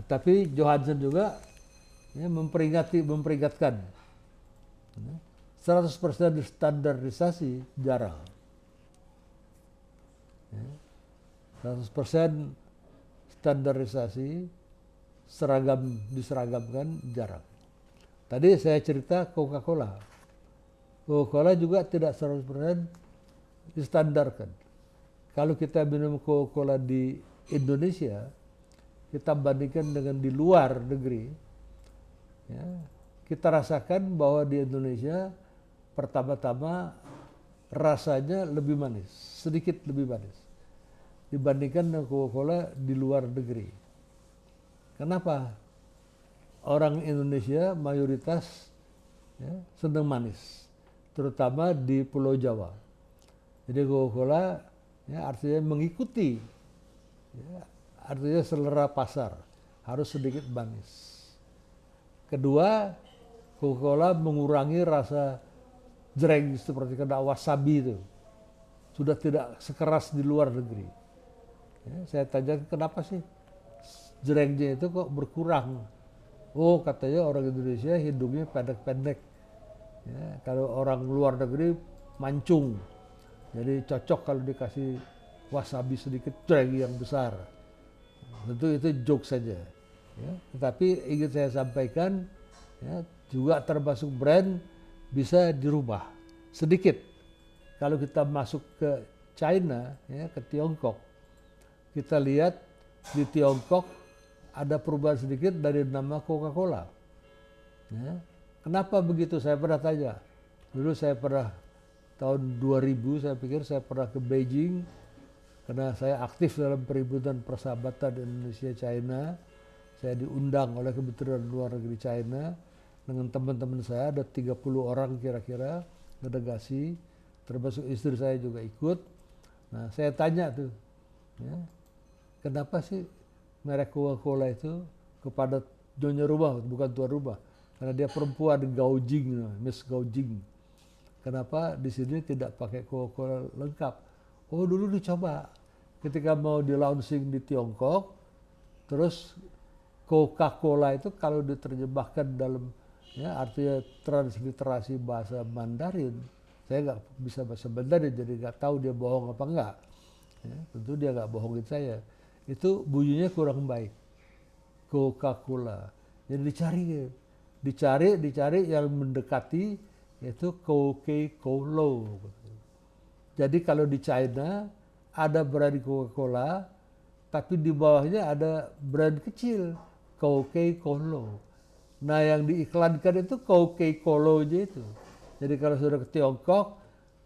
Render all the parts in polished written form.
tapi Johansson juga ya, memperingatkan ya, 100% standarisasi jarang. Ya, 100% standarisasi diseragamkan jarang. Tadi saya cerita Coca-Cola. Coca-Cola juga tidak 100% distandarkan. Kalau kita minum Coca-Cola di Indonesia, kita bandingkan dengan di luar negeri, ya, kita rasakan bahwa di Indonesia pertama-tama rasanya lebih manis, sedikit lebih manis dibandingkan dengan Coca-Cola di luar negeri. Kenapa? Orang Indonesia mayoritas ya, senang manis, terutama di Pulau Jawa. Jadi Coca-Cola ya, artinya mengikuti, ya, artinya selera pasar, harus sedikit manis. Kedua, Coca-Cola mengurangi rasa jreng seperti kena wasabi itu. Sudah tidak sekeras di luar negeri. Ya, saya tanya kenapa sih jrengnya itu kok berkurang? Oh, katanya orang Indonesia hidungnya pendek-pendek. Ya, kalau orang luar negeri mancung. Jadi cocok kalau dikasih wasabi sedikit jreng yang besar. Tentu itu joke saja. Ya, tetapi ingin saya sampaikan ya, juga termasuk brand bisa dirubah sedikit. Kalau kita masuk ke China, ya, ke Tiongkok, kita lihat di Tiongkok ada perubahan sedikit dari nama Coca-Cola. Ya. Kenapa begitu? Saya pernah tanya. Dulu saya pernah tahun 2000 saya pikir saya pernah ke Beijing karena saya aktif dalam perhimpunan persahabatan Indonesia-China. Saya diundang oleh Kementerian Luar Negeri China dengan teman-teman saya, ada 30 orang kira-kira delegasi, termasuk istri saya juga ikut. Nah, saya tanya tuh, ya, kenapa sih merek Coca-Cola itu kepada nyonya rumah, bukan tuan rumah, karena dia perempuan, Gaojing, Miss Gaojing. Kenapa di sini tidak pakai Coca-Cola lengkap? Oh, dulu dicoba ketika mau di launching di Tiongkok, terus Coca-Cola itu kalau diterjemahkan dalam ya artinya transliterasi bahasa Mandarin, saya nggak bisa bahasa Mandarin jadi nggak tahu dia bohong apa enggak. Ya, tentu dia nggak bohongin saya. Itu bunyinya kurang baik. Coca-Cola. Jadi dicari yang mendekati yaitu Coca-Cola. Jadi kalau di China ada brand Coca-Cola, tapi di bawahnya ada brand kecil Coca-Cola. Nah, yang diiklankan itu Coca-Cola aja itu. Jadi kalau sudah ke Tiongkok,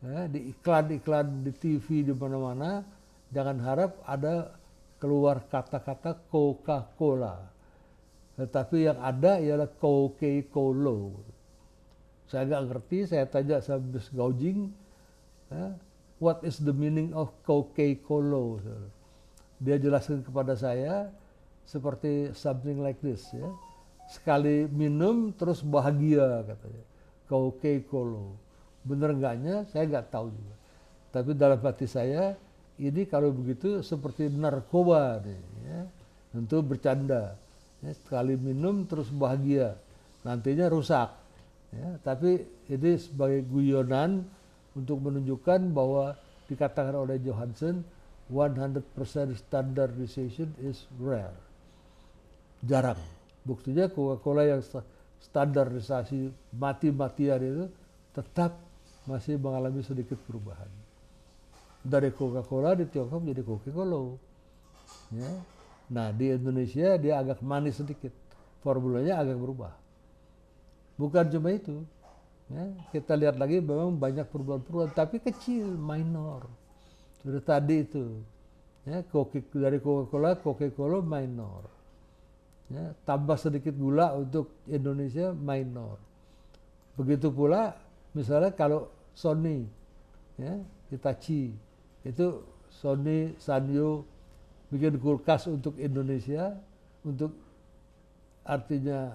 ya, di iklan-iklan di TV di mana-mana, jangan harap ada keluar kata-kata Coca-Cola. Tetapi yang ada ialah Coca-Cola. Saya nggak ngerti, saya tanya sama Miss Gaojing, ya, what is the meaning of Coca-Cola? Dia jelaskan kepada saya seperti something like this, ya. Sekali minum terus bahagia katanya. Coca-Cola. Bener enggaknya saya nggak tahu juga. Tapi dalam hati saya ini kalau begitu seperti narkoba nih, ya. Tentu bercanda. Ya, sekali minum terus bahagia. Nantinya rusak. Ya, tapi ini sebagai guyonan untuk menunjukkan bahwa dikatakan oleh Johansson 100% standardization is rare. Jarang. Buktinya Coca-Cola yang standarisasi mati-matian itu tetap masih mengalami sedikit perubahan. Dari Coca-Cola di Tiongkok menjadi Coca-Cola. Ya. Nah, di Indonesia dia agak manis sedikit. Formulanya agak berubah. Bukan cuma itu. Ya. Kita lihat lagi memang banyak perubahan-perubahan, tapi kecil, minor. Sudah tadi itu. Ya, dari Coca-Cola minor. Ya, tambah sedikit gula untuk Indonesia minor. Begitu pula misalnya kalau Sony, ya, Hitachi, itu Sony, Sanyo bikin kulkas untuk Indonesia, untuk artinya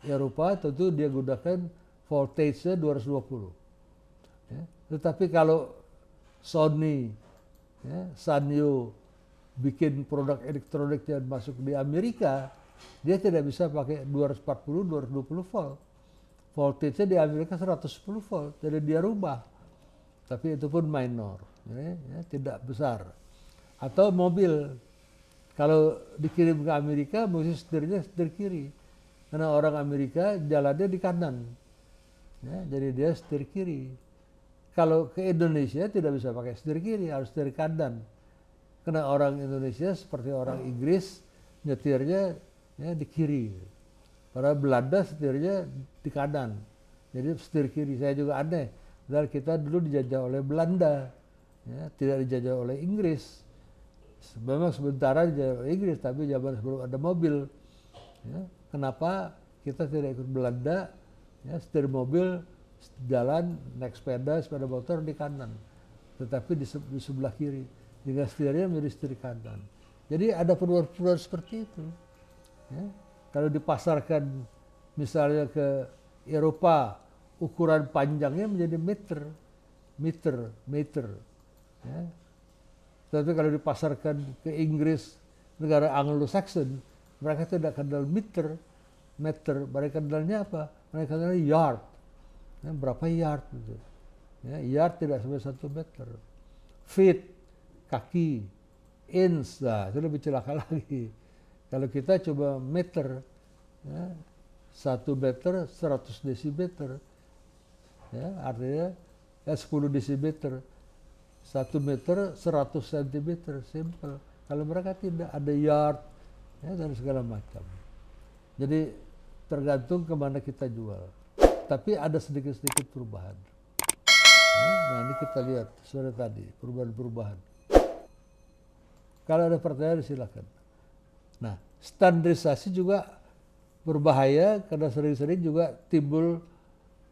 Eropa, tentu dia gunakan voltage-nya 220. Ya. Tetapi kalau Sony, ya, Sanyo bikin produk elektronik yang masuk di Amerika, dia tidak bisa pakai 240, 220 volt. Voltage-nya di Amerika 110 volt, jadi dia rubah. Tapi itu pun minor, ya, tidak besar. Atau mobil, kalau dikirim ke Amerika, mesti setirnya setir kiri. Karena orang Amerika jalannya di kanan, ya, jadi dia setir kiri. Kalau ke Indonesia tidak bisa pakai setir kiri, harus setir kanan. Karena orang Indonesia seperti orang Inggris, nyetirnya ya, di kiri. Para Belanda setirnya di kanan, jadi setir kiri. Saya juga aneh, padahal kita dulu dijajah oleh Belanda, ya, tidak dijajah oleh Inggris. Memang sementara dijajah oleh Inggris, tapi zaman sebelum ada mobil, ya, kenapa kita tidak ikut Belanda? Ya, setir mobil jalan naik sepeda motor di kanan, tetapi di sebelah kiri, sehingga setirnya menjadi setir kanan. Jadi ada perubahan-perubahan seperti itu. Ya. Kalau dipasarkan misalnya ke Eropa, ukuran panjangnya menjadi meter. Ya. Tapi kalau dipasarkan ke Inggris, negara Anglo-Saxon, mereka tidak kenal meter. Mereka kenalnya apa? Mereka kenalnya yard. Ya, berapa yard? Gitu. Ya, yard tidak sampai 1 meter. Feet, kaki, inch, nah, itu lebih celaka lagi. Kalau kita coba meter, ya, 1 meter 100 desimeter, ya, artinya ya 10 desimeter, 1 meter 100 cm, simple. Kalau mereka tidak ada yard, ya, dan segala macam. Jadi tergantung kemana kita jual. Tapi ada sedikit-sedikit perubahan. Ya, nah ini kita lihat sore tadi, perubahan-perubahan. Kalau ada pertanyaan silakan. Nah, standarisasi juga berbahaya karena sering-sering juga timbul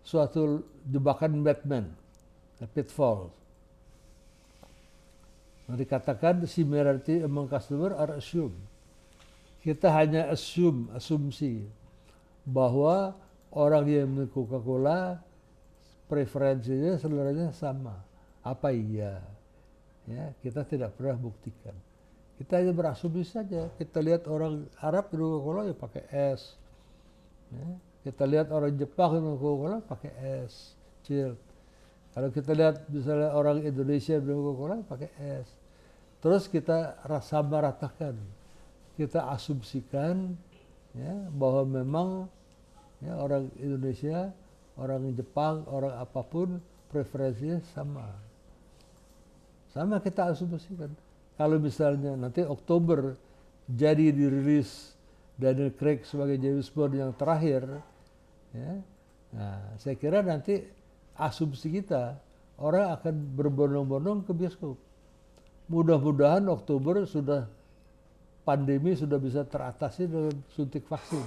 suatu jebakan Batman, pitfall. Dikatakan similarity among customer are assumed. Kita hanya asumsi bahwa orang yang minum Coca-Cola preferensinya seleranya sama. Apa iya? Ya, kita tidak pernah buktikan. Kita hanya berasumsi saja. Kita lihat orang Arab minum Coca-Cola ya pakai es. Ya. Kita lihat orang Jepang minum Coca-Cola pakai es, chill. Kalau kita lihat misalnya orang Indonesia minum Coca-Cola pakai es. Terus kita sama ratakan. Kita asumsikan ya, bahwa memang ya, orang Indonesia, orang Jepang, orang apapun preferensinya sama. Sama kita asumsikan. Kalau misalnya nanti Oktober jadi dirilis Daniel Craig sebagai James Bond yang terakhir, ya, nah, saya kira nanti asumsi kita orang akan berbondong-bondong ke bioskop. Mudah-mudahan Oktober sudah pandemi sudah bisa teratasi dengan suntik vaksin,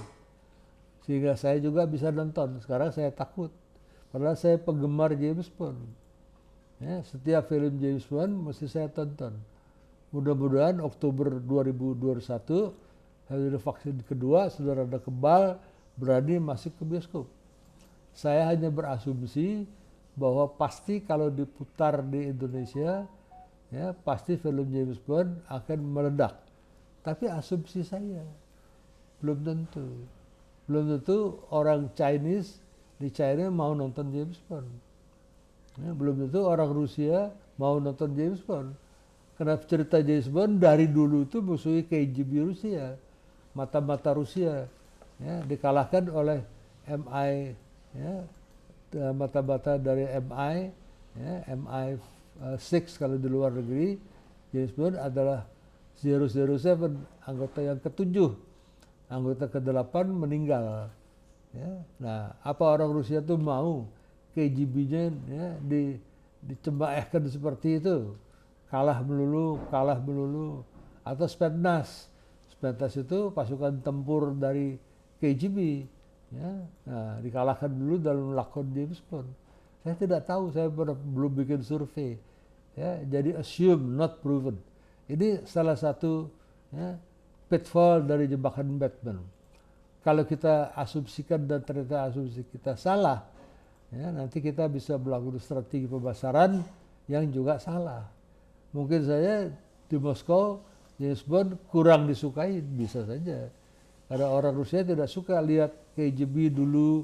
sehingga saya juga bisa nonton. Sekarang saya takut, padahal saya penggemar James Bond. Ya, setiap film James Bond mesti saya tonton. Mudah-mudahan Oktober 2021 hasil vaksin kedua sudah ada kebal, berani masuk ke bioskop. Saya hanya berasumsi bahwa pasti kalau diputar di Indonesia, ya pasti film James Bond akan meledak. Tapi asumsi saya belum tentu. Belum tentu orang Chinese di China mau nonton James Bond. Ya, belum tentu orang Rusia mau nonton James Bond. Karena cerita James Bond dari dulu itu musuhi KGB Rusia, mata-mata Rusia, ya, dikalahkan oleh MI, ya, mata-mata dari MI, ya, MI6 kalau di luar negeri. James Bond adalah 007, anggota yang ke-7, anggota ke-8 meninggal. Ya. Nah, apa orang Rusia tuh mau KGB-nya ya, dicembaehkan seperti itu? Kalah melulu, atau Spetsnaz. Spetsnaz itu pasukan tempur dari KGB, ya. Nah, dikalahkan dulu dalam lakon James Bond. Saya tidak tahu, saya belum bikin survei. Ya, jadi assume not proven. Ini salah satu ya, pitfall dari jebakan Batman. Kalau kita asumsikan dan ternyata asumsi kita salah, ya, nanti kita bisa melakukan strategi pemasaran yang juga salah. Mungkin saya di Moskow James Bond kurang disukai, bisa saja. Ada orang Rusia tidak suka lihat KGB dulu,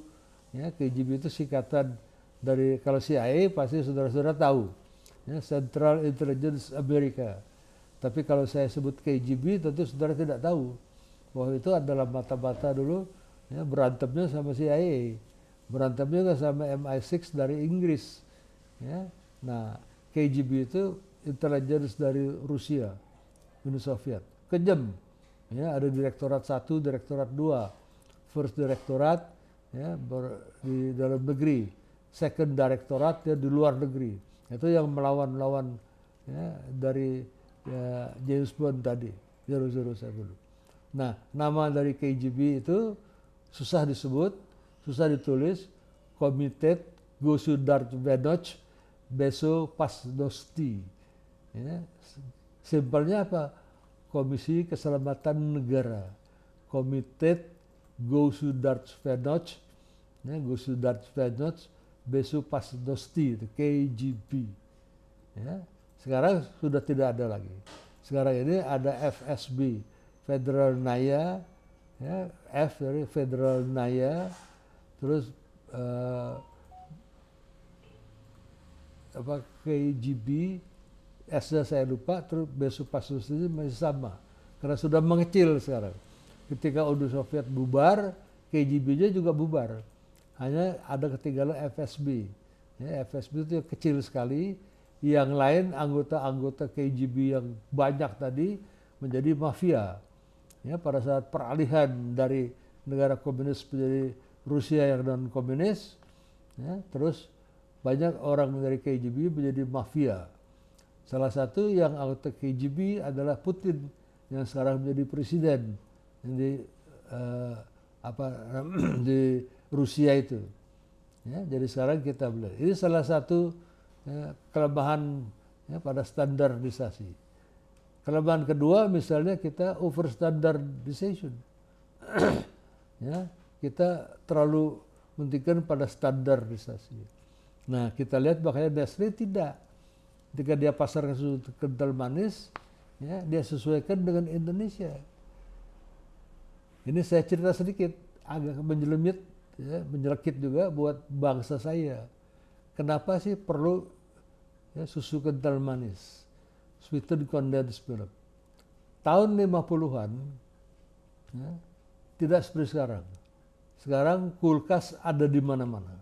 ya KGB itu singkatan dari, kalau CIA pasti saudara-saudara tahu, ya, Central Intelligence America. Tapi kalau saya sebut KGB tentu saudara tidak tahu bahwa itu adalah mata-mata dulu, ya, berantemnya sama CIA, berantemnya juga sama MI6 dari Inggris, ya. Nah, KGB itu intelligence dari Rusia, Uni Soviet, kejam, ya, ada direktorat 1, direktorat 2, first direktorat, ya, di dalam negeri, second direktorat, ya, di luar negeri, itu yang melawan-lawan, ya, dari, ya, James Bond tadi, 007. Nah, nama dari KGB itu susah disebut, susah ditulis, Komitet Gosudarstvenoj Bezopasnosti. Ya, simpelnya apa? Komisi Keselamatan Negara. Komitet Gosudarstvenoj, ya, Gosudarstvenoj Bezopasnosti, itu KGB. Ya, sekarang sudah tidak ada lagi. Sekarang ini ada FSB, Federal Naya, ya, F dari Federal Naya, terus KGB, S-nya saya lupa, terus Bezopasnosti ini masih sama, karena sudah mengecil sekarang. Ketika Uni Soviet bubar, KGB-nya juga bubar, hanya ada ketinggalan FSB. Ya, FSB itu kecil sekali, yang lain anggota-anggota KGB yang banyak tadi menjadi mafia. Ya, pada saat peralihan dari negara komunis menjadi Rusia yang non komunis, ya, terus banyak orang dari KGB menjadi mafia. Salah satu yang anggota KGB adalah Putin yang sekarang menjadi presiden di di Rusia itu. Ya, jadi sekarang kita belajar. Ini salah satu, ya, kelemahan, ya, pada standarisasi. Kelemahan kedua misalnya kita over standardization. Ya, kita terlalu mentingkan pada standarisasi. Nah, kita lihat makanya Nestle tidak. Ketika dia pasarkan susu kental manis, ya, dia sesuaikan dengan Indonesia. Ini saya cerita sedikit, agak menjelemit, ya, menjelekit juga buat bangsa saya. Kenapa sih perlu, ya, susu kental manis? Sweetened condensed milk. Tahun 50-an, ya, tidak seperti sekarang. Sekarang kulkas ada di mana-mana.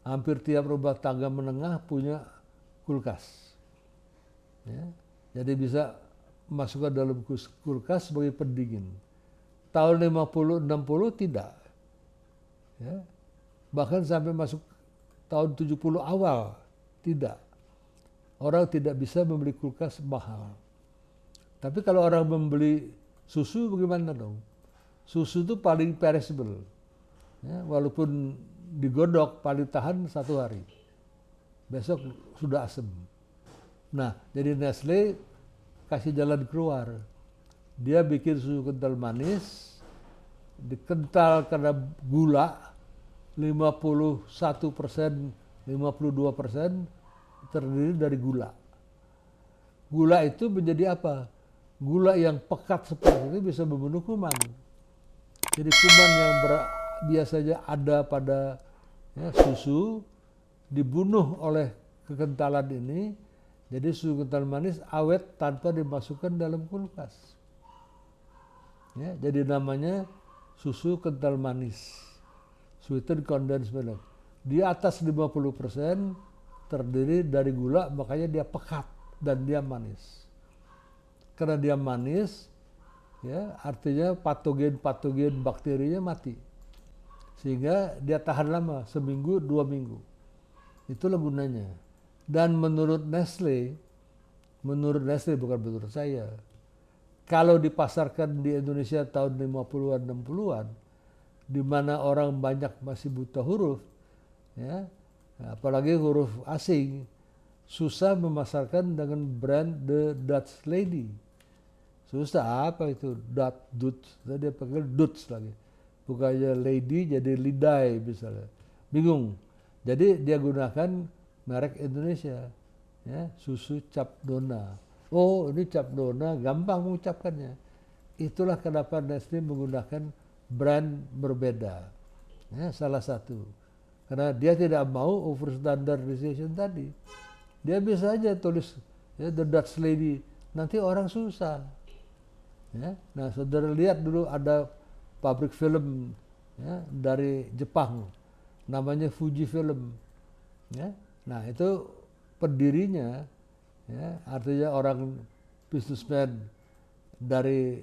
Hampir tiap rumah tangga menengah punya kulkas. Ya, jadi bisa masukkan dalam kulkas sebagai pendingin. Tahun 50-60 tidak. Ya, bahkan sampai masuk tahun 70 awal tidak. Orang tidak bisa membeli kulkas mahal. Tapi kalau orang membeli susu bagaimana dong? Susu itu paling perishable. Ya, walaupun digodok paling tahan 1 hari. Besok sudah asem. Nah, jadi Nestle kasih jalan keluar. Dia bikin susu kental manis, dikental karena gula 51%, 52%, terdiri dari gula. Gula itu menjadi apa? Gula yang pekat seperti itu bisa membunuh kuman. Jadi kuman yang biasanya ada pada, ya, susu dibunuh oleh kekentalan ini. Jadi susu kental manis awet tanpa dimasukkan dalam kulkas. Ya, jadi namanya susu kental manis, sweetened condensed milk. Di atas 50% terdiri dari gula, makanya dia pekat dan dia manis. Karena dia manis, ya, artinya patogen bakterinya mati. Sehingga dia tahan lama, seminggu, 2 minggu. Itulah gunanya. Dan menurut Nestle bukan menurut saya, kalau dipasarkan di Indonesia tahun 50-an, 60-an, di mana orang banyak masih buta huruf, ya, apalagi huruf asing, susah memasarkan dengan brand The Dutch Lady. Susah, apa itu Dutch, dia panggil Dutch lagi. Bukannya lady jadi lidai misalnya. Bingung. Jadi dia gunakan merek Indonesia, ya, susu Cap Dona. Oh, ini Cap Dona, gampang mengucapkannya. itulah kenapa Nestle menggunakan brand berbeda. Ya, salah satu. Karena dia tidak mau overstandardization tadi. Dia bisa aja tulis ya, The Dutch Lady, nanti orang susah. Ya. Nah, saudara lihat dulu ada pabrik film ya, dari Jepang, namanya Fuji Film. Ya. Nah, itu pendirinya, ya, artinya orang businessman dari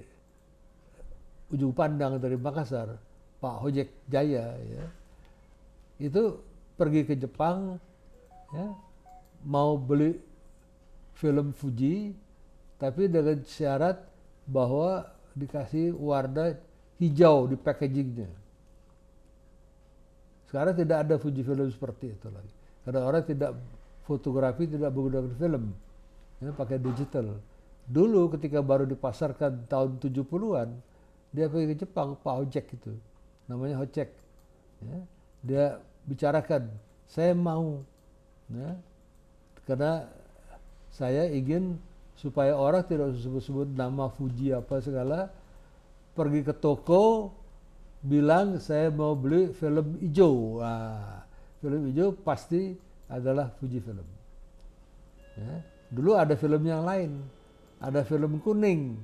ujung pandang dari Makassar, Pak Hojek Jaya, ya, itu pergi ke Jepang, ya, mau beli film Fuji, tapi dengan syarat bahwa dikasih warna hijau di packagingnya. Sekarang tidak ada Fuji film seperti itu lagi, karena orang tidak fotografi, tidak menggunakan film, ya, pakai digital. Dulu ketika baru dipasarkan tahun 70-an, dia pergi ke Jepang, Pak Hojek itu, namanya Hojek. Ya, dia bicarakan, saya mau, ya, karena saya ingin supaya orang tidak sebut-sebut nama Fuji apa segala, pergi ke toko, bilang saya mau beli film hijau. Nah, film hijau pasti adalah Fuji Film. Ya, dulu ada film yang lain, ada film kuning.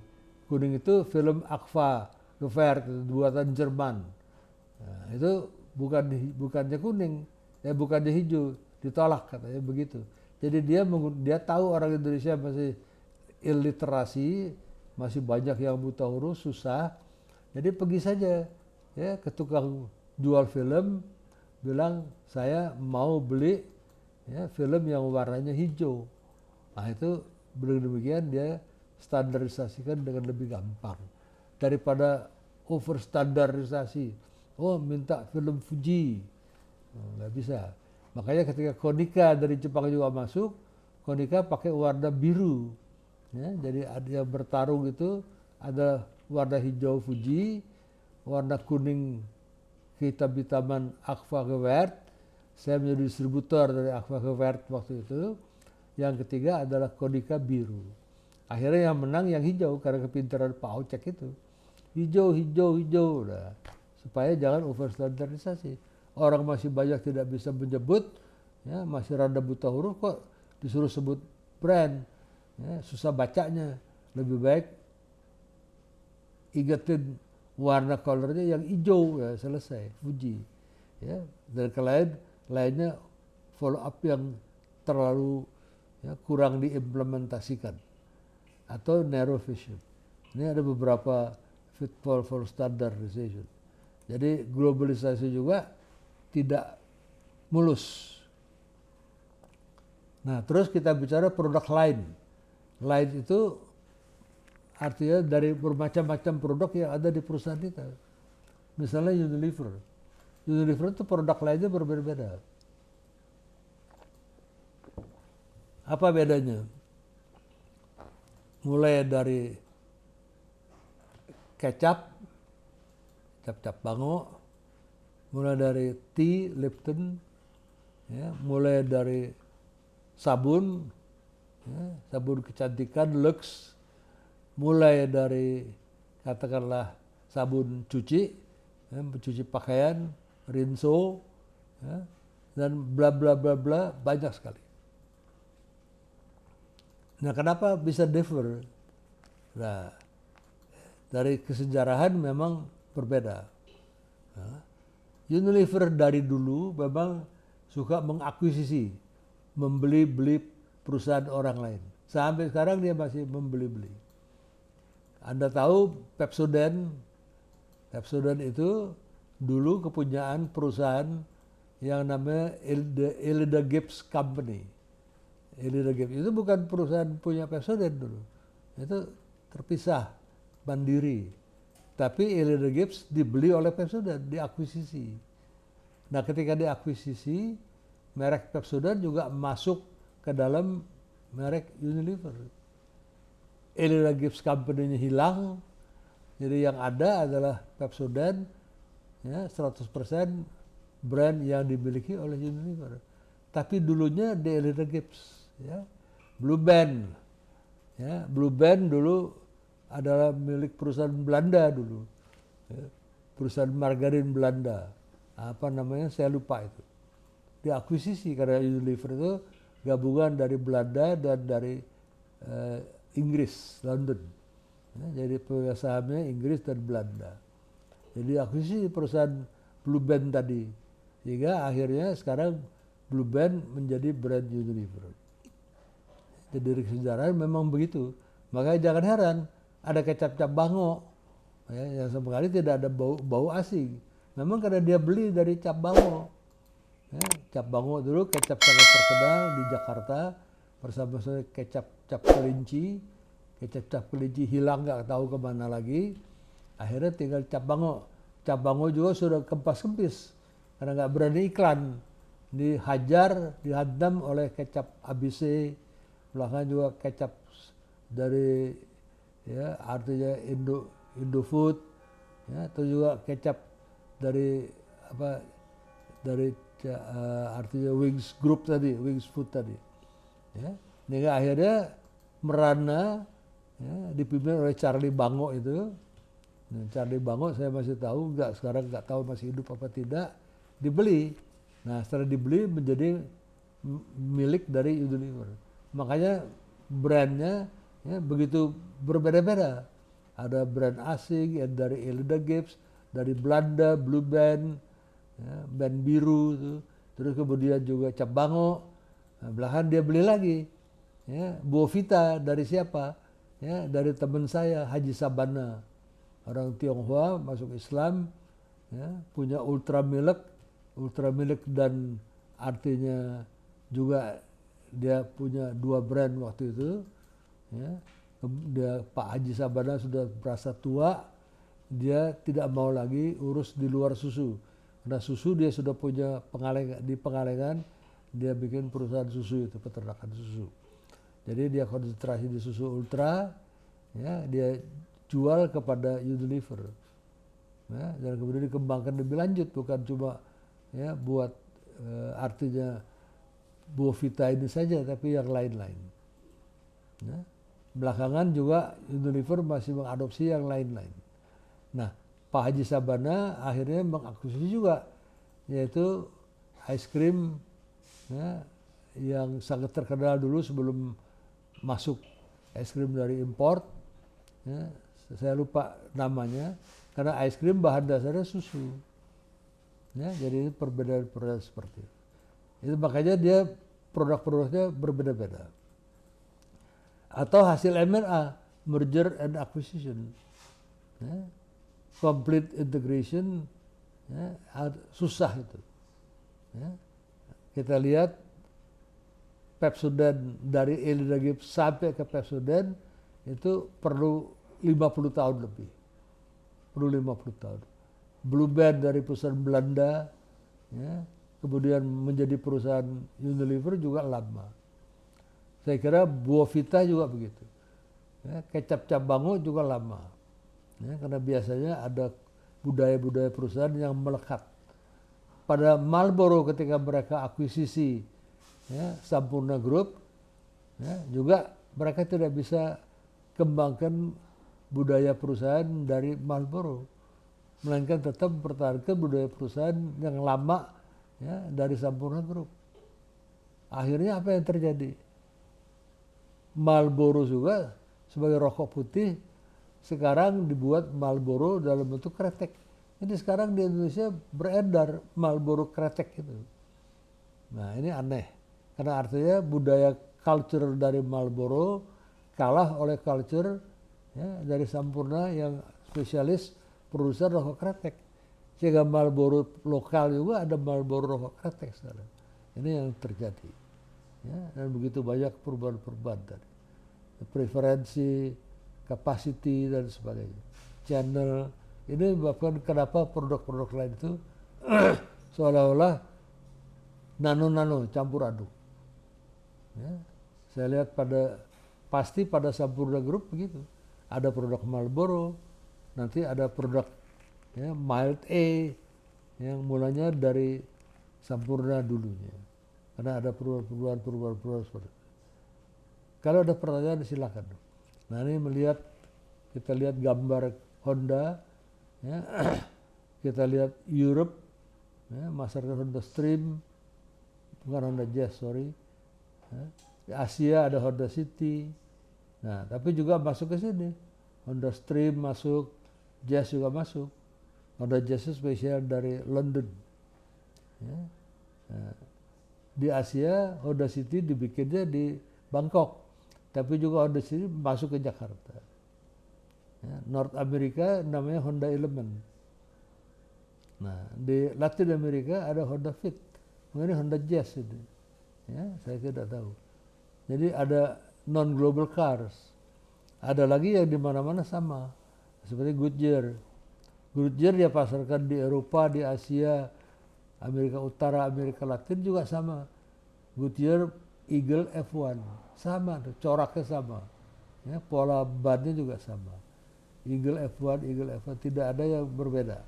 Kuning itu film Aqua Gevaert, buatan Jerman. Nah, itu bukannya kuning, ya bukannya hijau, ditolak katanya begitu. Jadi dia tahu orang Indonesia masih illiterasi, masih banyak yang buta huruf, susah. Jadi pergi saja ya ke tukang jual film, bilang saya mau beli ya film yang warnanya hijau. Nah, itu demikian dia standarisasikan dengan lebih gampang daripada overstandarisasi. Oh, minta film Fuji, nggak bisa. Makanya ketika Konica dari Jepang juga masuk, Konica pakai warna biru. Ya, jadi ada yang bertarung itu ada warna hijau Fuji, warna kuning hitam-hitaman Aqua Gevaert. Saya menjadi distributor dari Aqua Gevaert waktu itu. Yang ketiga adalah Konica biru. Akhirnya yang menang yang hijau karena kepintaran Pak Ocek itu. Hijau, hijau, hijau. Nah, supaya jangan overstandardisasi. Orang masih banyak tidak bisa menyebut, ya, masih rada buta huruf kok disuruh sebut brand, ya, susah bacanya. Lebih baik ingetin warna colornya yang hijau, ya selesai, Fuji. Ya, dan lainnya follow up yang terlalu ya, kurang diimplementasikan atau narrow vision. Ini ada beberapa pitfall for standardization. Jadi globalisasi juga tidak mulus. Nah, terus kita bicara produk lain. Lain itu artinya dari bermacam-macam produk yang ada di perusahaan kita. Misalnya Unilever. Unilever itu produk lainnya berbeda-beda. Apa bedanya? Mulai dari kecap Bango, mulai dari tea, Lipton, ya, mulai dari sabun, ya, sabun kecantikan, Lux, mulai dari katakanlah sabun cuci, ya, mencuci pakaian, Rinso, ya, dan bla bla bla bla, banyak sekali. Nah, kenapa bisa differ? Nah, dari kesejarahan memang berbeda. Nah, Unilever dari dulu memang suka mengakuisisi, membeli-beli perusahaan orang lain. Sampai sekarang dia masih membeli-beli. Anda tahu Pepsodent itu dulu kepunyaan perusahaan yang namanya Elida Gibbs Company. Elida Gibbs itu bukan perusahaan punya Pepsodent dulu. Itu terpisah, mandiri. Tapi Elida Gibbs dibeli oleh Pepsodent, diakuisisi. Nah, ketika diakuisisi, merek Pepsodent juga masuk ke dalam merek Unilever. Elida Gibbs Company-nya hilang, jadi yang ada adalah Pepsodent, ya, 100% brand yang dimiliki oleh Unilever. Tapi dulunya di Elida Gibbs, ya. Blue Band, ya, Blue Band dulu adalah milik perusahaan Belanda dulu, ya, perusahaan margarin Belanda, apa namanya saya lupa itu, diakuisisi karena Unilever itu gabungan dari Belanda dan dari Inggris, London, ya, jadi pemegang sahamnya Inggris dan Belanda, jadi akuisisi perusahaan Blue Band tadi, sehingga akhirnya sekarang Blue Band menjadi brand Unilever. Jadi sejarah memang begitu. Makanya jangan heran ada kecap cap bango, ya, yang sama sekali tidak ada bau asing. Memang karena dia beli dari cap bango. Ya, cap bango dulu kecap sangat terkenal di Jakarta bersama kecap cap kelinci. Kecap cap kelinci hilang nggak tahu kemana lagi. Akhirnya tinggal cap bango. Cap bango juga sudah kempis karena nggak berani iklan. Dihajar, dihadam oleh kecap ABC. Belakang juga kecap dari ya artinya Indofood, ya, atau juga kecap dari apa dari artinya Wings Group tadi, Wings Food tadi, ya. Hingga akhirnya merana, ya, dipimpin oleh Charlie Bango itu. Nah, Charlie Bango saya masih tahu, sekarang nggak tahu masih hidup apa tidak, dibeli. Nah setelah dibeli menjadi milik dari Unilever. Makanya brandnya ya, begitu berbeda-beda. Ada brand asing yang dari Elida Gibbs, dari Belanda, Blue Band, ya, band biru itu. Terus kemudian juga cap bango. Nah, belahan dia beli lagi. Ya, Buovita dari siapa? Ya, dari teman saya Haji Sabana, orang Tionghoa masuk Islam, ya, punya Ultra Milk dan artinya juga dia punya 2 brand waktu itu, ya. Dia Pak Haji Sabana sudah berasa tua, dia tidak mau lagi urus di luar susu. Karena susu dia sudah punya di Pengalengan, dia bikin perusahaan susu itu, peternakan susu. Jadi dia konsentrasi di susu ultra, ya, dia jual kepada Unilever, ya, dan kemudian dikembangkan lebih lanjut, bukan cuma ya buat artinya Buovita ini saja, tapi yang lain-lain. Ya. Belakangan juga Unilever masih mengadopsi yang lain-lain. Nah, Pak Haji Sabana akhirnya mengakuisisi juga, yaitu ice cream, ya, yang sangat terkenal dulu sebelum masuk ice cream dari import. Ya, saya lupa namanya, karena ice cream bahan dasarnya susu. Ya, jadi perbedaan-perbedaan seperti itu. Itu makanya dia produk-produknya berbeda-beda. Atau hasil M&A, merger and acquisition, ya, complete integration, ya, susah itu. Ya. Kita lihat Pepsodent dari Elida Gibbs sampai ke Pepsodent itu perlu 50 tahun lebih. Perlu 50 tahun. Blue Band dari perusahaan Belanda, ya, kemudian menjadi perusahaan Unilever juga lama. Saya kira Buovita juga begitu. Ya, kecap cap bango juga lama. Ya, karena biasanya ada budaya-budaya perusahaan yang melekat. Pada Marlboro ketika mereka akuisisi, ya, Sampurna Group, ya, juga mereka tidak bisa kembangkan budaya perusahaan dari Marlboro, melainkan tetap mempertahankan budaya perusahaan yang lama, ya, dari Sampurna Group. Akhirnya apa yang terjadi? Marlboro juga sebagai rokok putih sekarang dibuat Marlboro dalam bentuk kretek. Jadi sekarang di Indonesia beredar Marlboro kretek itu. Nah ini aneh, karena artinya budaya culture dari Marlboro kalah oleh culture, ya, dari Sampurna yang spesialis produser rokok kretek. Sehingga Marlboro lokal juga ada Marlboro rokok kretek sekarang. Ini yang terjadi. Ya, dan begitu banyak perubahan-perubahan tadi. Preferensi, capacity, dan sebagainya. Channel, ini menyebabkan kenapa produk-produk lain itu seolah-olah nano-nano, campur aduk. Ya, saya lihat pasti pada Sampurna Group begitu. Ada produk Marlboro, nanti ada produk, ya, Mild A yang mulanya dari Sampurna dulunya. Karena ada perubahan seperti itu. Kalau ada pertanyaan silakan. Nah ini melihat kita lihat gambar Honda, ya. Kita lihat Europe, ya, masyarakat Honda Stream, bukan Honda Jazz, sorry. Ya. Di Asia ada Honda City. Nah, tapi juga masuk ke sini. Honda Stream masuk, Jazz juga masuk. Honda Jazz itu spesial dari London. Ya. Nah, di Asia Honda City dibikinnya di Bangkok, tapi juga Honda City masuk ke Jakarta. Ya, North America namanya Honda Element. Nah, di Latin Amerika ada Honda Fit, ini Honda Jazz ini. Ya, saya tidak tahu. Jadi ada non-global cars. Ada lagi yang di mana-mana sama, seperti Goodyear. Goodyear dia pasarkan di Eropa, di Asia, Amerika Utara, Amerika Latin juga sama. Goodyear Eagle F1 sama, coraknya sama, ya, pola bannya juga sama. Eagle F1 tidak ada yang berbeda.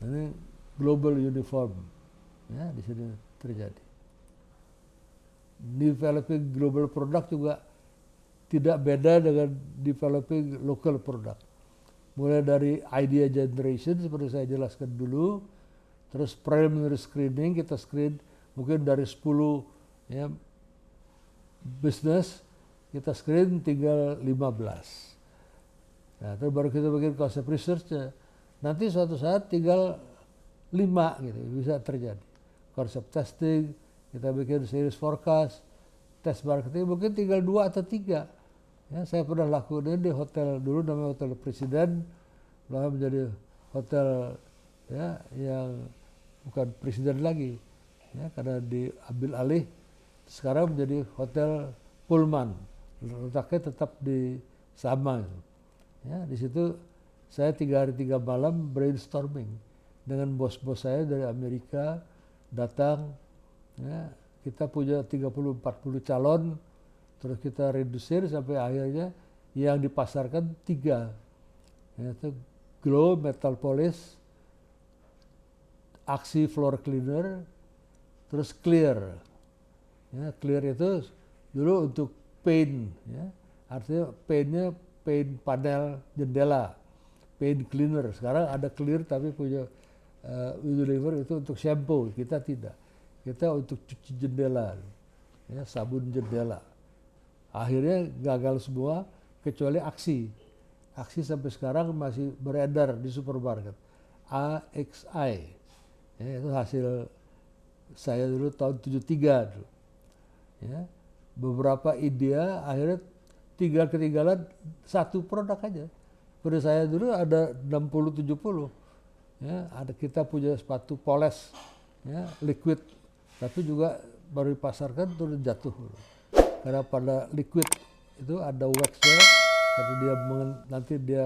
Ini global uniform, ya, di sini terjadi. Developing global product juga tidak beda dengan developing local product. Mulai dari idea generation seperti saya jelaskan dulu, terus preliminary screening, kita screen mungkin dari 10 ya, bisnis, kita screen tinggal 15. Nah, terus baru kita bikin konsep research-nya. Nanti suatu saat tinggal 5 gitu, bisa terjadi. Konsep testing, kita bikin series forecast, test marketing, mungkin tinggal 2 atau 3. Ya, saya pernah lakukan di hotel dulu namanya Hotel Presiden, lalu menjadi hotel ya yang bukan presiden lagi, ya, karena diambil alih, sekarang menjadi hotel Pullman, letaknya tetap di sama. Ya, di situ saya 3 hari 3 malam brainstorming dengan bos-bos saya dari Amerika datang. Ya, kita punya 30-40 calon, terus kita redusir sampai akhirnya yang dipasarkan 3, yaitu Glow Metal Polish, Aksi Floor Cleaner, terus Clear. Ya, Clear itu dulu untuk paint, ya, artinya paintnya paint panel jendela, paint cleaner. Sekarang ada Clear tapi punya Unilever itu untuk shampoo, kita tidak. Kita untuk cuci jendela, ya, sabun jendela. Akhirnya gagal semua kecuali Aksi. Aksi sampai sekarang masih beredar di supermarket. AXI, ya, itu hasil saya dulu tahun 73 dulu. Ya, beberapa ide akhirnya tinggal ketinggalan 1 produk aja. Pada saya dulu ada 60-70. Ya, ada kita punya sepatu poles, ya, liquid, tapi juga baru dipasarkan terus jatuh. Karena pada liquid itu ada waxnya, jadi dia nanti dia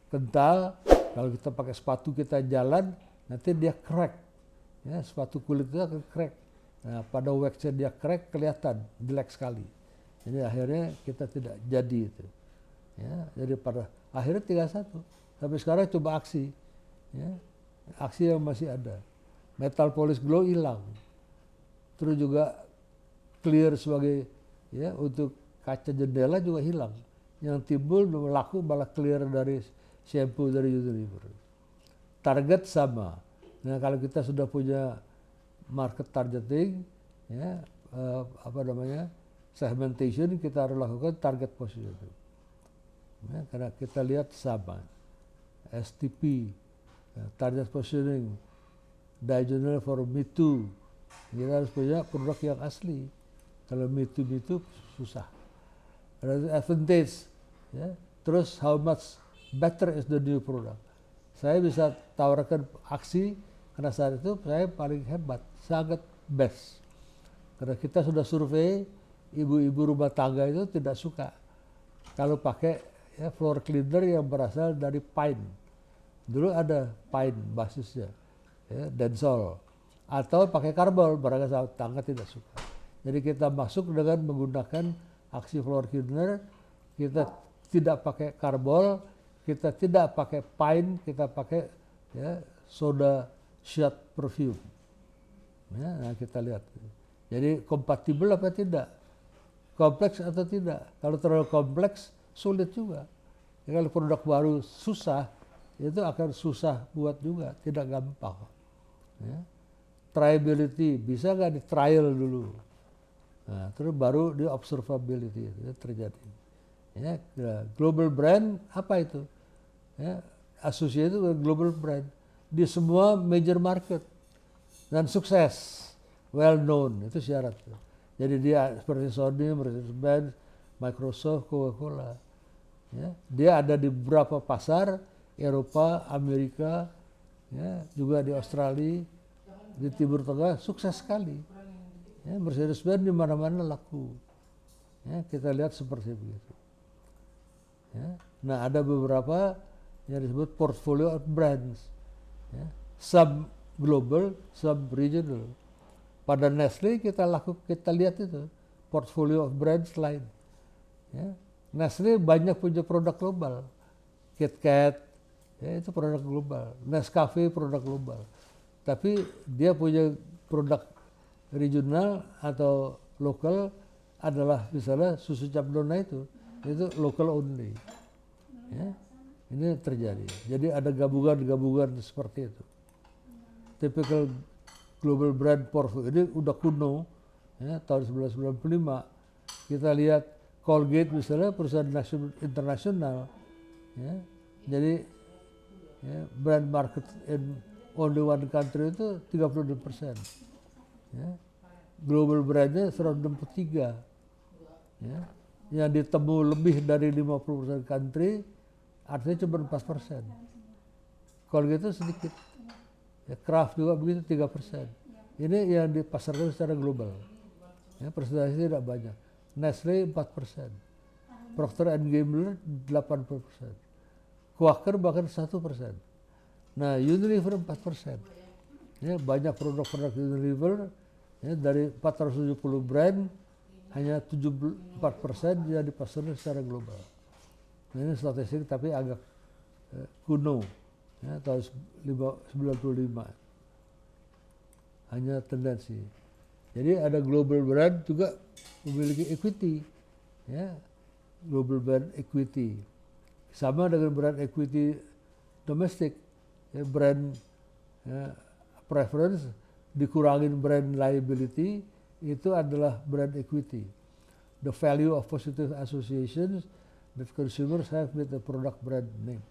kental. Kalau kita pakai sepatu kita jalan, nanti dia crack. Ya, sepatu kulit itu akan crack. Nah, pada waxnya dia crack kelihatan jelek sekali. Jadi akhirnya kita tidak jadi itu. Ya, jadi pada akhirnya tinggal 1. Sampai sekarang coba Aksi. Ya, Aksi yang masih ada. Metal Polish Glow hilang. Terus juga Clear sebagai ya untuk kaca jendela juga hilang. Yang timbul laku malah Clear dari shampoo dari Unilever. Target sama. Nah, kalau kita sudah punya market targeting, ya, segmentation, kita harus lakukan target positioning. Ya, karena kita lihat sama. STP, ya, target positioning, diagonal for Me Too. Kita harus punya produk yang asli. Kalau Me Too susah. Ada advantage, ya. Terus how much better is the new product. Saya bisa tawarkan Aksi karena saat itu saya paling hebat, sangat best. Karena kita sudah survei, ibu-ibu rumah tangga itu tidak suka kalau pakai ya, floor cleaner yang berasal dari pine. Dulu ada pine basisnya, ya, Densol. Atau pakai karbol, barangkali tangga tidak suka. Jadi kita masuk dengan menggunakan Aksi floor cleaner, kita tidak pakai karbol, kita tidak pakai pine, kita pakai ya, soda shot perfume. Ya, nah kita lihat. Jadi kompatibel apa tidak? Kompleks atau tidak? Kalau terlalu kompleks, sulit juga. Ya, kalau produk baru susah, itu akan susah buat juga, tidak gampang. Ya. Triability, bisa nggak di trial dulu? Nah, terus baru di observability itu terjadi. Ya, global brand apa itu? Ya, associated with global brand di semua major market dan sukses, well known, itu syarat. Jadi dia seperti Sony, Mercedes-Benz, Microsoft, Coca-Cola. Ya, dia ada di beberapa pasar, Eropa, Amerika, ya, juga di Australia, di Timur Tengah, sukses sekali. Ya, Mercedes-Benz di mana-mana laku. Ya, kita lihat seperti begitu. Ya. Nah, ada beberapa yang disebut portfolio of brands, ya. Sub global, sub regional. Pada Nestle kita lihat itu portfolio of brands lain. Ya. Nestle banyak punya produk global, KitKat, ya, itu produk global, Nescafe produk global. Tapi dia punya produk regional atau lokal adalah misalnya susu cap dona itu local only. Ya, ini terjadi. Jadi ada gabungan-gabungan seperti itu. Typical global brand portfolio ini udah kuno, ya, tahun 1995. Kita lihat Colgate misalnya perusahaan internasional, ya. Jadi ya, brand market in only one country itu 36%. Ya. Global brandnya 163. Ya. Yang ditemu lebih dari 50% country, artinya cuma 4%. Colgate itu sedikit. Ya, Kraft juga begitu 3%. Ini yang dipasarkan secara global. Ya, presentasi tidak banyak. Nestle 4%. Procter & Gamble 80%. Quaker bahkan 1%. Nah, Unilever 4%. Ya, banyak produk-produk Unilever, ya, dari 470 brand, hanya 74% yang dipasarkan secara global. Nah, ini statistik tapi agak kuno, ya, tahun 95. Hanya tendensi. Jadi ada global brand juga memiliki equity, ya, global brand equity. Sama dengan brand equity domestik, ya, brand, ya, preference dikurangin brand liability, itu adalah brand equity. The value of positive associations that consumers have with the product brand name.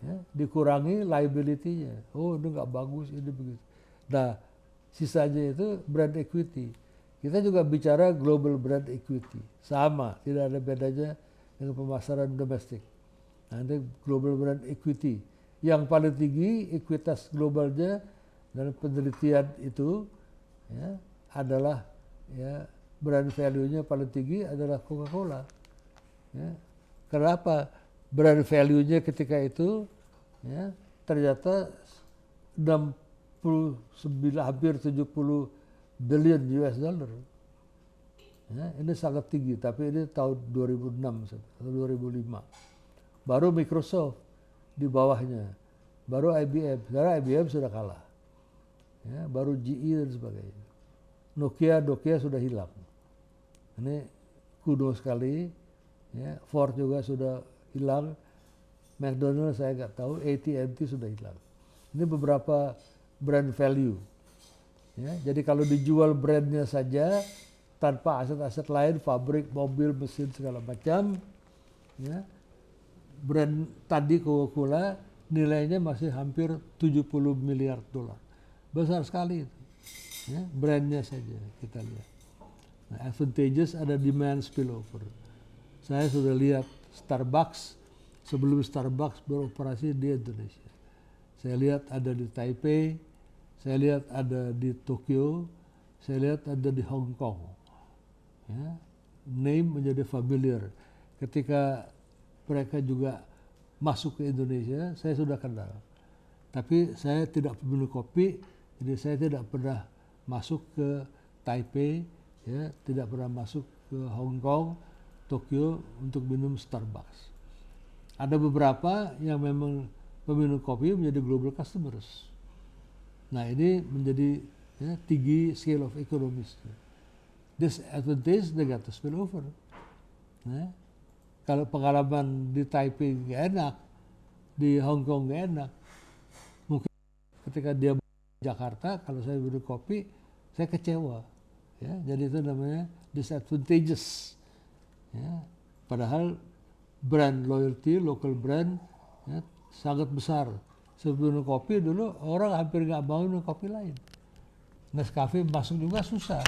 Ya, dikurangi liability-nya. Oh, ini nggak bagus, ini begitu. Nah, sisanya itu brand equity. Kita juga bicara global brand equity. Sama, tidak ada bedanya dengan pemasaran domestik. Nah, ini global brand equity. Yang paling tinggi ekuitas globalnya dan penelitian itu, ya, adalah, ya, brand value-nya paling tinggi adalah Coca-Cola. Ya. Kenapa? Brand value-nya ketika itu, ya, ternyata 69, hampir 70 billion US dollar. Ya, ini sangat tinggi, tapi ini tahun 2006 atau 2005. Baru Microsoft di bawahnya, baru IBM. Sekarang IBM sudah kalah. Ya, baru GE dan sebagainya. Nokia sudah hilang. Ini kuno sekali. Ya, Ford juga sudah hilang. McDonald's saya nggak tahu. AT&T sudah hilang. Ini beberapa brand value. Ya, jadi kalau dijual brandnya saja tanpa aset-aset lain, pabrik, mobil, mesin segala macam, ya, brand tadi Coca-Cola nilainya masih hampir 70 miliar dolar. Besar sekali itu. Ya, brandnya saja kita lihat. Nah, advantages ada demand spillover. Saya sudah lihat Starbucks, sebelum Starbucks beroperasi di Indonesia. Saya lihat ada di Taipei, saya lihat ada di Tokyo, saya lihat ada di Hong Kong. Ya, name menjadi familiar. Ketika mereka juga masuk ke Indonesia, saya sudah kenal. Tapi saya tidak minum kopi, jadi saya tidak pernah masuk ke Taipei, ya, tidak pernah masuk ke Hong Kong, Tokyo untuk minum Starbucks. Ada beberapa yang memang peminum kopi menjadi global customers. Nah, ini menjadi, ya, tinggi scale of economies. Disadvantage negative spillover. Nah, Kalau pengalaman di Taipei nggak enak, di Hong Kong nggak enak, mungkin ketika dia di Jakarta, kalau saya minum kopi, saya kecewa. Ya, jadi itu namanya disadvantageous. Ya, padahal brand loyalty, local brand, ya, sangat besar. Sebelum kopi dulu orang hampir nggak mau minum kopi lain. Nescafe masuk juga susah,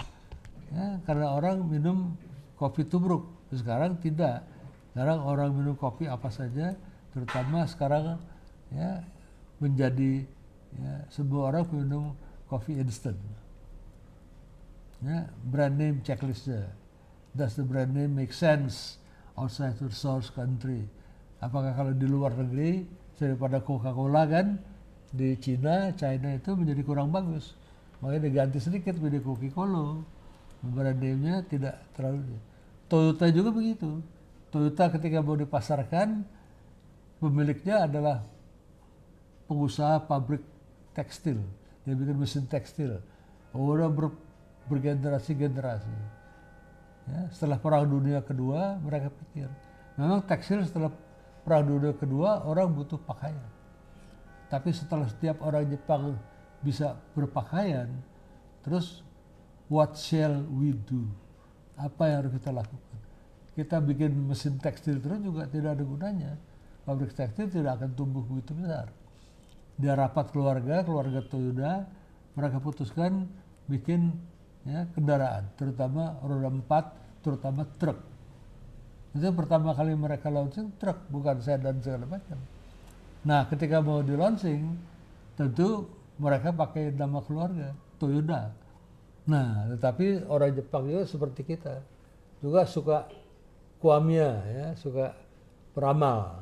ya, karena orang minum kopi tubruk. Sekarang tidak. Sekarang orang minum kopi apa saja, terutama sekarang ya menjadi ya, semua orang minum kopi instant. Ya, brand name checklistnya. Does the brand name make sense outside the source country? Apakah kalau di luar negeri daripada Coca-Cola kan di China itu menjadi kurang bagus. Makanya diganti sedikit menjadi Coca-Cola. Brand name-nya tidak terlalu. Toyota juga begitu. Toyota ketika mau dipasarkan, pemiliknya adalah pengusaha pabrik tekstil. Dia bikin mesin tekstil. Udah bergenerasi-generasi. Ya, setelah Perang Dunia Kedua, mereka pikir, memang tekstil setelah Perang Dunia Kedua, orang butuh pakaian. Tapi setelah setiap orang Jepang bisa berpakaian, terus what shall we do? Apa yang harus kita lakukan? Kita bikin mesin tekstil terus juga tidak ada gunanya. Pabrik tekstil tidak akan tumbuh begitu besar. Dia rapat keluarga Toyota, mereka putuskan bikin ya, kendaraan, terutama roda 4, terutama truk. Itu pertama kali mereka launching truk, bukan sedan segala macam. Nah, ketika mau di launching, tentu mereka pakai nama keluarga, Toyota. Nah, tetapi orang Jepang juga seperti kita, juga suka kuamia, ya, suka peramal.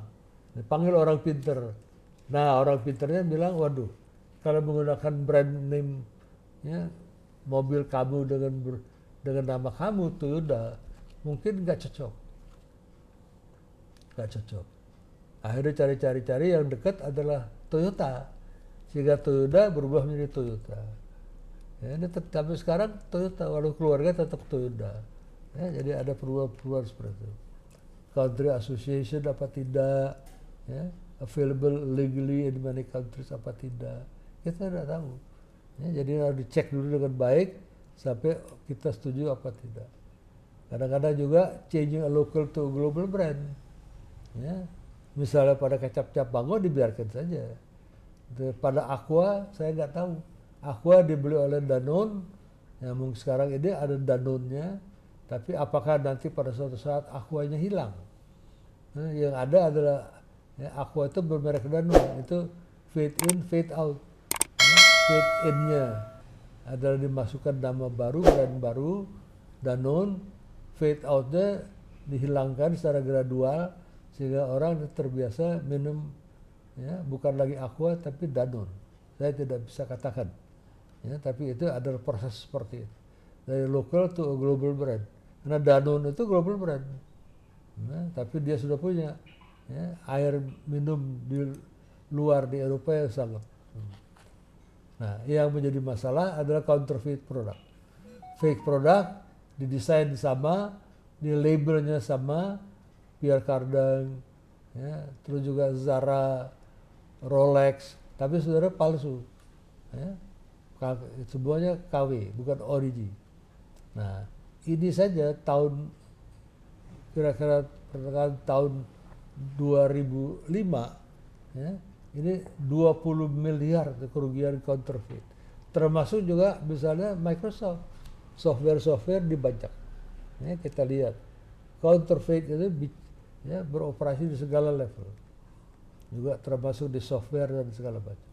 Dipanggil orang pinter. Nah, orang pinternya bilang, waduh, kalau menggunakan brand name ya, mobil kamu dengan nama kamu Toyota, mungkin nggak cocok. Akhirnya cari-cari yang dekat adalah Toyota, sehingga Toyota berubah menjadi Toyota. Ya, ini tapi sekarang Toyota, walau keluarga tetap Toyota. Ya, jadi ada perubahan seperti itu. Country association apa tidak, ya, available legally in many countries apa tidak, kita tidak tahu. Ya, jadi harus dicek dulu dengan baik sampai kita setuju apa tidak. Kadang-kadang juga changing a local to a global brand. Ya, misalnya pada kecap Capango dibiarkan saja. Pada Aqua saya nggak tahu. Aqua dibeli oleh Danone, ya mungkin sekarang ini ada Danone-nya, tapi apakah nanti pada suatu saat Aqua-nya hilang? Nah, yang ada adalah ya, Aqua itu bermerek Danone, itu fade in, fade out. Ya, fade in-nya adalah dimasukkan nama baru, brand baru, Danone, fade out-nya dihilangkan secara gradual, sehingga orang terbiasa minum ya, bukan lagi Aqua tapi Danone. Saya tidak bisa katakan. Ya, tapi itu adalah proses seperti itu. Dari local to a global brand. Karena Danone itu global brand. Nah, tapi dia sudah punya ya, air minum di luar di Eropa yang sangat. Nah, yang menjadi masalah adalah counterfeit produk. Fake produk didesain sama, di labelnya sama, Pierre Cardin, ya, terus juga Zara, Rolex, tapi saudara palsu. Ya. Semuanya KW, bukan origi. Nah, ini saja kira-kira pertengahan tahun 2005, ya, ini 20 miliar kerugian counterfeit. Termasuk juga misalnya Microsoft, software dibajak. Ya, kita lihat, counterfeit itu ya, beroperasi di segala level. Juga termasuk di software dan segala macam.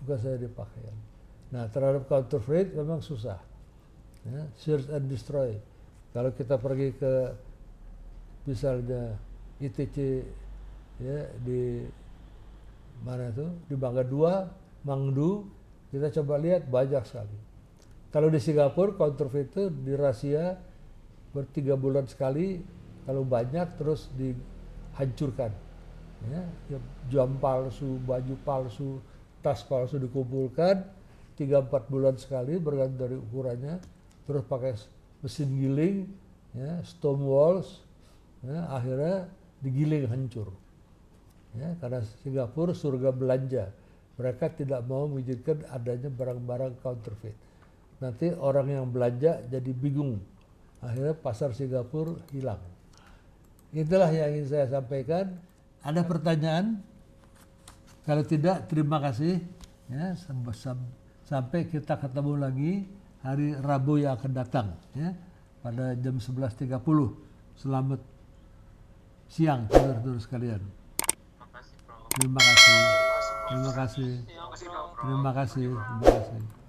Bukan saya di pakaian. Nah, terhadap counterfeit memang susah. Ya, search and destroy. Kalau kita pergi ke misalnya ITC ya, di mana itu, di Mangga 2, Mangdu, kita coba lihat banyak sekali. Kalau di Singapura counterfeit itu dirahasia 3 bulan sekali, kalau banyak terus dihancurkan. Ya, jam palsu, baju palsu, tas palsu dikumpulkan 3-4 bulan sekali bergantung dari ukurannya, terus pakai mesin giling, ya, stone walls, ya, akhirnya digiling hancur. Ya, karena Singapura surga belanja. Mereka tidak mau mengizinkan adanya barang-barang counterfeit. Nanti orang yang belanja jadi bingung. Akhirnya pasar Singapura hilang. Itulah yang ingin saya sampaikan. Ada pertanyaan? Kalau tidak, terima kasih. Ya, sampai kita ketemu lagi hari Rabu yang akan datang. Ya, pada jam 11.30. Selamat siang, saudara-saudara sekalian. Terima kasih. Terima kasih. Terima kasih. Terima kasih.